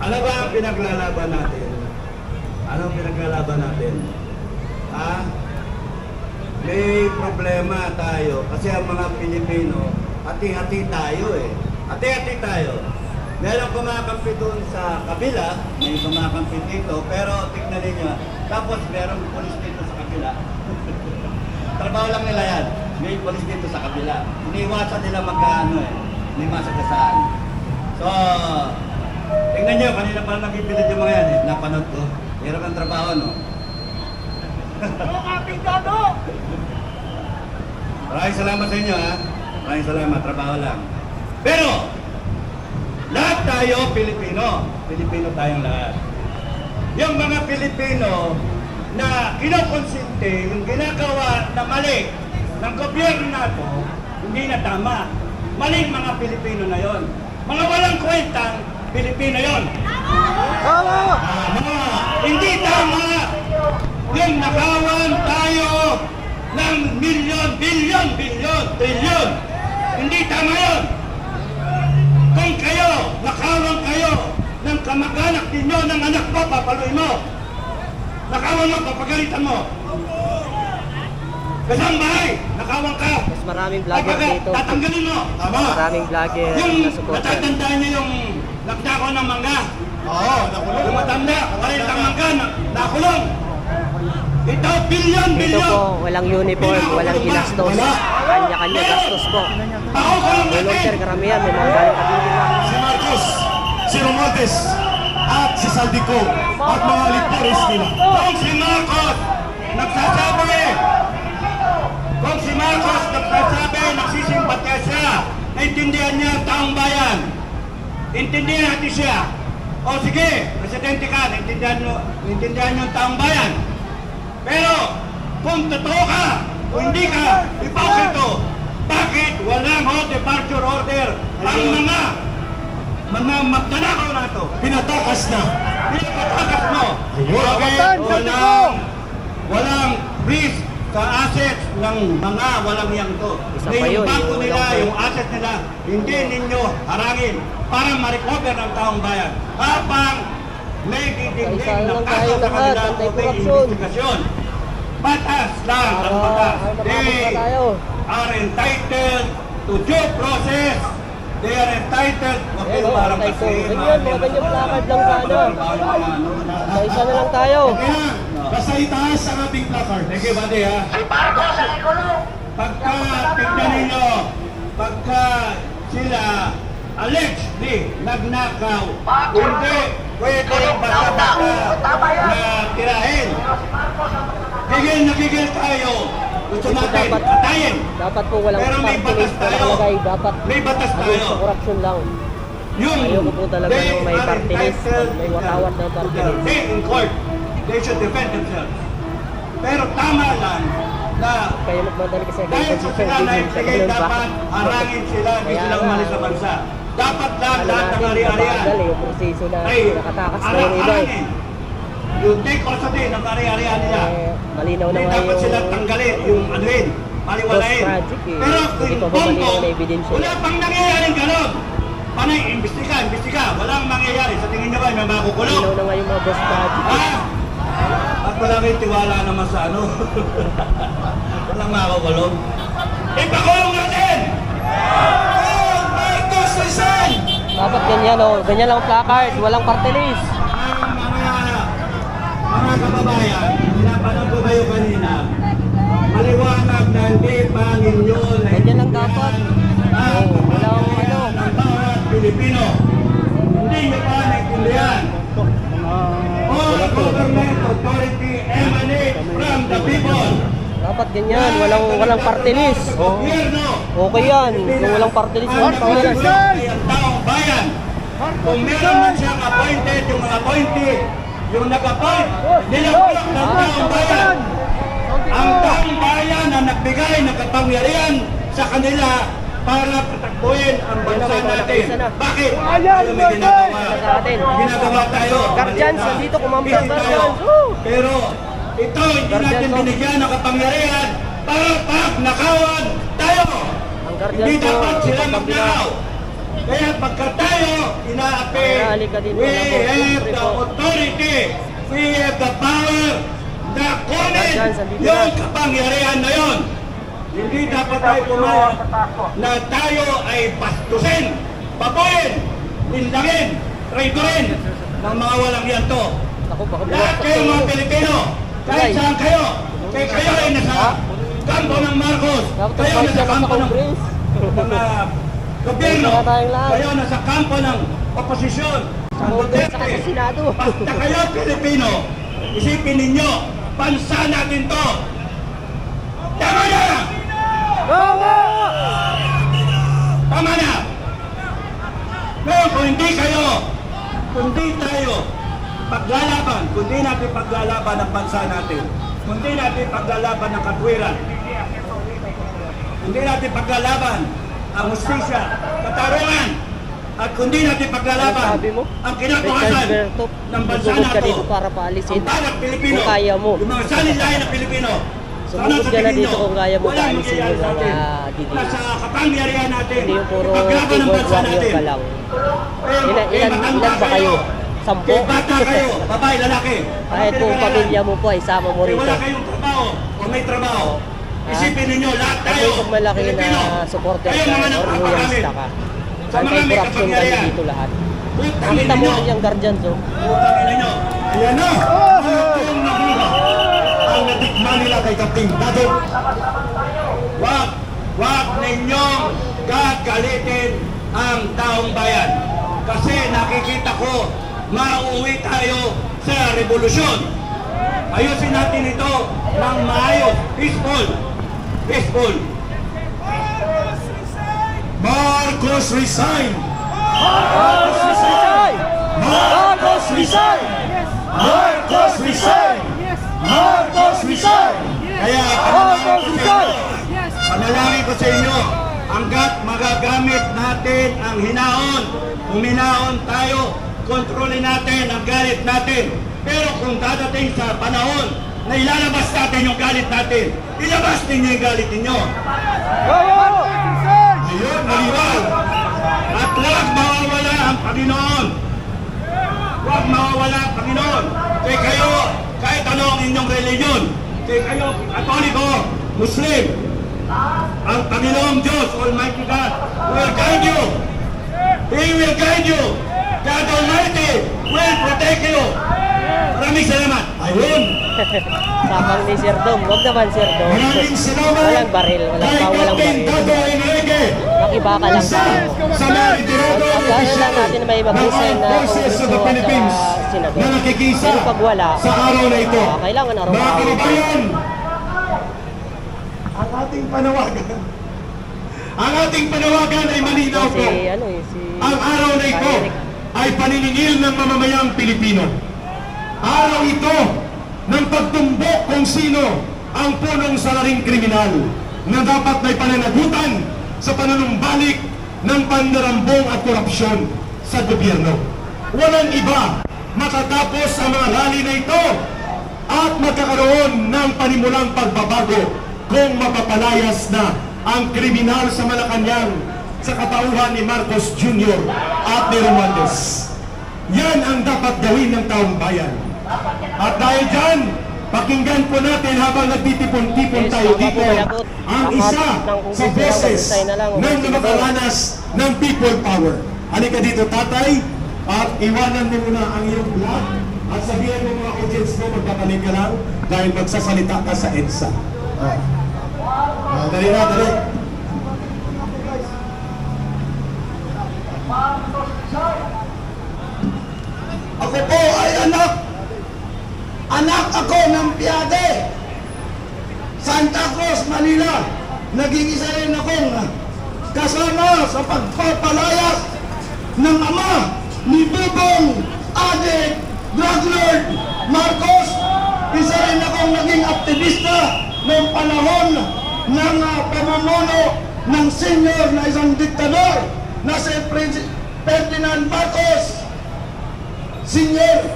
Ano ba ang pinaglalaban natin? Ano ang pinaglalaban natin? Ha? May problema tayo kasi ang mga Pilipino, hati-hati tayo eh. Hati-hati tayo. Meron kumakampi doon sa kabila, may kumakampi dito, pero tignan ninyo, tapos meron polis dito sa kabila. Trabaho lang nila yan. May polis dito sa kabila. Iniwasan nila magkaano eh. May masagasaan. So, tingnan nyo, kanina pa nagpipilit yung mga yan eh. Napanood ko. Meron kang trabaho, no? Maraming salamat sa inyo, ha? Maraming salamat. Trabaho lang. Pero, lahat tayo Pilipino. Pilipino tayong lahat. Yung mga Pilipino na kinokonsinte, yung ginagawa na mali ng gobyerno nato, hindi na tama. Maling mga Pilipino na yon. Mga walang kwentang Pilipino yon. Tama! Tama! Hindi tama! Yung nakawan tayo ng milyon, bilyon, trilyon. Hindi tama yon. Kung kayo, nakawan kayo ng kamag-anak ninyo, ng anak mo, papaluin mo. Nakawan mo, papagalitan mo. Kasang bahay, nakawan ka. Mas maraming vlogger dito. Tatanggalin mo. Tama. Maraming vlogger Yung na supporter. natatandaan niyo yung nagdako ng mangga. Oo, nakulong. Yung matanda, kapalit ang mangga, nakulong. Ito, bilyon. Dito po, walang uniform, walang ginastos. Kanya-kanya gastos po. Ako ko lang Volunteer karamihan, may mga galing Cavite pa. Si Marcos, si Romualdez, at si Saldico, at mga ligtaris nila. Kung si Marcos nagsasabi, nagsisimpatya siya, naintindihan niya ang taong bayan. Intindihan natin siya. O sige, presidente ka, naintindihan niyo ang taong bayan. Pero, kung totoo ka, o hindi ka, ipokrito, bakit walang departure order ang mga magdanakaw na ito? Pinatakas na. Pinapatakas mo. Ayun. Bakit walang risk sa assets ng mga walang yang to? Isa Na pa yung yun, bangko yung nila, walang- yung asset nila, hindi ninyo harangin para ma-recover ng taong bayan. Habang may didingding Isa-isa ng lang kaso tayo sa lahat, kanila o may anti-corruption. investigasyon. Batas lang ang batas. They are entitled to due process. They are entitled. Huwag Ayan, kayong parang antay ko. kasi Ganyan, mga ganyan placard lang sana. Isa na lang tayo. Kaya, basta itaas ang ating placard. Thank you, buddy, ha? Pagka, tignan ninyo, pagka sila allegedly nagnakaw, hindi pwede basta-basta na tirahin. Gigil tayo. Gusto natin, patayin. Dapat po walang Pero may party batas list na tayo. nakalagay. Dapat May batas against tayo. sa corruption lang. Ayoko po talaga they ng may are party list, entitled may watawat na to party their list. day in court. They should defend themselves. Pero tama lang na Kaya magmadali kasi dahil sa constitution sila na reading sa ganun ba? dapat harangin sila, hindi Kaya sila nga, umalis sa bansa. Dapat lahat Alam ng natin, ari-arian mabagal eh, yung proseso na ay nakatakas na yung iba eh. harangin. Yung take custody ng ari-arian nila. Eh, malinaw na Hindi nga dapat sila yung tanggalin, yung anuin, paliwalain. Ghost project eh. Pero Hindi kung pa ba malinaw Bongo, na ebidensya? wala pang nangyayaring ganon. Panay, imbestiga. Walang mangyayari. Sa tingin nyo ba, may makukulong? malinaw na nga yung mga ghost project. Ha? At wala kayo tiwala naman sa ano. Walang makukulong. Ipakulong natin! Marcos Rizal! Dapat ganyan oh, ganyan lang ang placard, walang party list. Ang mga kababayan, pinapanood ko kayo kanina, maliwanag na hindi pa ninyo Ganyan lang dapat. ang Oo, walang ano. ng bawat Pilipino. Hindi nyo pa naintindihan. All government authority emanate from the people. Dapat ganyan, walang party list. Gobyerno. Okay yan, kung walang party list, walang party list. Ay ang taong bayan. Kung meron man siyang appointed, yung mga appointee, yung nag-appoint, nilangkot ng taong bayan. Ang taong bayan na nagbigay ng kapangyarihan sa kanila para patakbuhin ang bansa natin. Bakit? Ano may ginagawa tayo. Guardians, nandito kumampas Busy tayo. guardians. Woo! Pero ito, hindi natin Guardians, binigyan ng kapangyarihan para pag nakawan tayo. Ang guardians Hindi po, dapat sila kapag magnakaw. Kaya pagka tayo inaapi, Rally ka dito, we Labo. have Pre the po. authority, we have the power na kunin Dyan, sa dito yung na. kapangyarihan na yon. Hindi dapat tayo pumayag na tayo ay bastusin, babuin, tindangin, traidorin ng mga walang yanto. Ako, baka Lahat buwak kayo mga Pilipino, kahit saan kayo, kaya kayo ay nasa kampo ng Marcos, kayo nasa kampo ng mga gobyerno, Wala tayong lahat. kayo nasa kampo ng oposisyon, sa Congress, saka sa Duterte, Senado. basta kayo Pilipino, isipin ninyo, bansa natin to. Tama na! Tama na! Ngayon, kung hindi kayo, kundi tayo, paglalaban, kundi natin paglalaban ang bansa natin, kundi natin paglalaban ang katwiran, kundi natin paglalaban ang hustisya, katarungan, at kundi natin paglalaban Ano sabi mo? ang kinabukasan Richard Berto, ng bansa magsugod ka natin, dito para paalisin. ang bawat Pilipino, Kung kaya mo. yung mga salin-lahin na Pilipino. Sumugod Sana sa ka na tingin dito nyo, kung kaya mo walang paalisin mangyayari yung sa atin. mga DDS. Nasa kapangyarihan natin, Hindi yung puro ipaglaban ang keyboard bansa warrior natin. ka lang. Eh, Ilan matanda ba kayo? 10? Eh, bata kayo, babae, lalaki. Kahit kung pamilya mo po, isama mo Eh, rito. wala kayong trabaho o may trabaho. Ah. Isipin ninyo, lahat Kung tayo, may malaki Pilipino. na supporter Kayo ka mga or nagpapagamit. loyalista ka. Sa mga may Anti-corruption kami kapangyarihan. dito lahat. Putangin Nakita mo ninyo. yung guardians, oh. Putangin ninyo. Ayan na! Yung nahula ang natikman nila kay Kapting Dadok. Wag ninyong gagalitin ang taong bayan. Kasi nakikita ko, mauuwi tayo sa revolusyon. Ayusin natin ito ng maayos, peaceful. Peaceful. Marcos resign! Marcos resign! Marcos resign! Marcos resign! Marcos resign! Kaya panalangin ko sa inyo, hanggat magagamit natin ang hinaon, huminahon tayo, kontrolin natin ang galit natin. Pero kung dadating sa panahon na ilalabas natin yung galit natin, ilabas ninyo yung galit ninyo. Ayun, malinaw! At huwag mawawala ang Panginoon. Huwag mawawala ang Panginoon. Kaya kayo, kahit ano ang inyong religion, kaya kayo, Katoliko, Muslim, ang Panginoong Diyos, Almighty God, will guide you. He will guide you. God Almighty will protect you. Maraming salamat. Ayun! Tapang ni Sir Dom. Huwag naman, Sir Dom. Maraming salamat! Walang baril. Walang kay walang Kapting baril. Dado Enrique! Makibaka lang Isa tayo. sa mga itinado Ang plano lang natin na may mag-resign na Forces of the Kongreso at Philippines saka Senador. na nakikisa Pero pag wala, sa araw na ito. kailangan Mga araw-araw. kababayan, ang ating panawagan, ang ating panawagan ay malinaw Si, po. ano eh, si... Ang araw na ito Eric. ay paniningil ng mamamayang Pilipino. Araw ito ng pagtumbok kung sino ang punong salaring kriminal na dapat may pananagutan sa panunumbalik ng pandarambong at korupsyon sa gobyerno. Walang iba matatapos ang mga rally na ito at magkakaroon ng panimulang pagbabago kung mapapalayas na ang kriminal sa Malacanang sa katauhan ni Marcos Jr. at ni Romualdez. Yan ang dapat gawin ng taong bayan. At dahil dyan, pakinggan po natin habang nagtitipon-tipon Yes, tayo tama dito po, Malabot. ang Lahat isa ng sa kongreso lang, boses mag-resign na lang, ng mag-resign na. nakaranas ng people power. Halika dito, tatay, at iwanan mo muna ang iyong vlog at sabihan mo mga audience mo, magpapanig ka lang dahil magsasalita ka sa EDSA. Dali na, dali. Ako po ay anak. Anak ako ng Piade. Santa Cruz, Manila. Naging isa rin akong kasama sa pagpapalayas ng ama ni Bubong Adik Drug Lord Marcos. Isa rin akong naging aktivista noong panahon ng pamumuno ng senior na isang diktador na si Ferdinand Marcos Senior.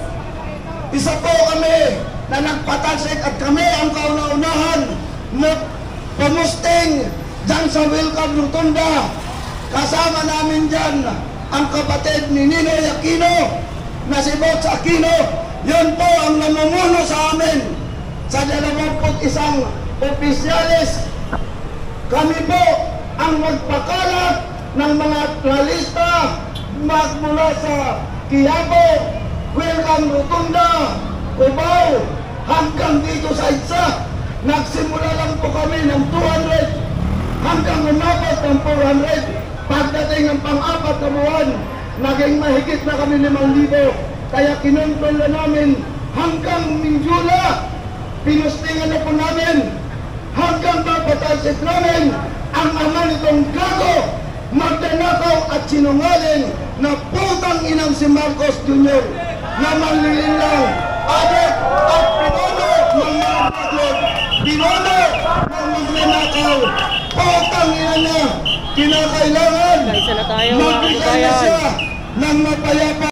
Isa po kami na nagpatalsik at kami ang kauna-unahan na pumusting dyan sa Welcome Rotunda Kasama namin dyan ang kapatid ni Ninoy Aquino na si Bots Aquino. Yun po ang namumuno sa amin sa 21 opisyalis. Kami po ang magpakalat ng mga tralista magmula sa Quiapo, Welcome Rotunda, Cubao, hanggang dito sa IDSA. Nagsimula lang po kami ng 200 hanggang umabot ng 400. Pagdating ng pang-apat na buwan, naging mahigit na kami 5,000. Kaya kinontrol na namin hanggang Minjula. Pinustingan na po namin hanggang mapatalsik namin ang ama nitong gago, magdanakaw at sinungaling na putang inang si Marcos Jr. na manlilinlang, adik at pinono ng mga baglog, pinono ng magnanakaw, putang ina niya. Kinakailangan Kaisa na tayo mga magbigay na kababayan. siya ng mapayapa